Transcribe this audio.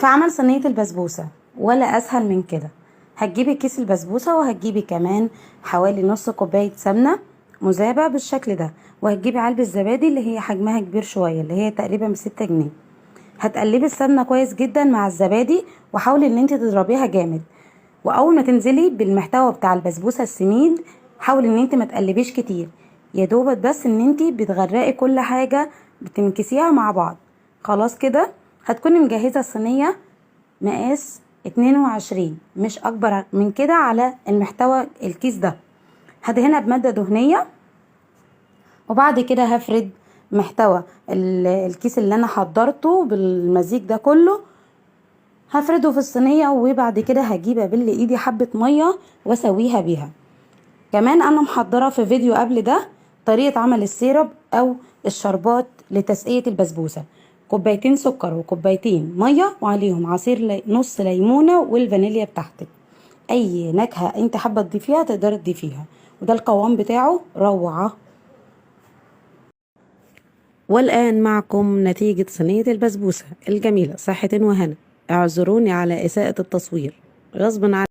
في عمل صينية البسبوسة ولا اسهل من كده. هتجيبي كيس البسبوسة وهتجيبي كمان حوالي نص كوباية سمنة مذابة بالشكل ده، وهتجيبي علبة زبادي اللي هي حجمها كبير شوية اللي هي تقريبا ب6 جنيه. هتقلبي السمنة كويس جدا مع الزبادي، وحاولي ان انت تضربيها جامد. واول ما تنزلي بالمحتوى بتاع البسبوسة السميد، حاولي ان انت ما تقلبيش كتير، يا دوبك بس ان انت بتغرقي كل حاجة بتمكسيها مع بعض. خلاص كده هتكوني مجهزة الصينية مقاس 22، مش اكبر من كده على المحتوى الكيس ده. هدهنها بمادة دهنية، وبعد كده هفرد محتوى الكيس اللي انا حضرته بالمزيج ده كله، هفرده في الصينية. وبعد كده هجيب ابل ايدي حبة مية واسويها بيها. كمان انا محضرة في فيديو قبل ده طريقة عمل السيرب او الشربات لتسقية البسبوسة. كوبايتين سكر وكوبايتين مية وعليهم عصير نص ليمونة والفانيليا بتاعتك. اي نكهة انت حابة تضيفيها تقدري تضيفيها، وده القوام بتاعه روعة. والآن معكم نتيجة صينية البسبوسة الجميلة، صحة وهنا. اعذروني على إساءة التصوير غصبا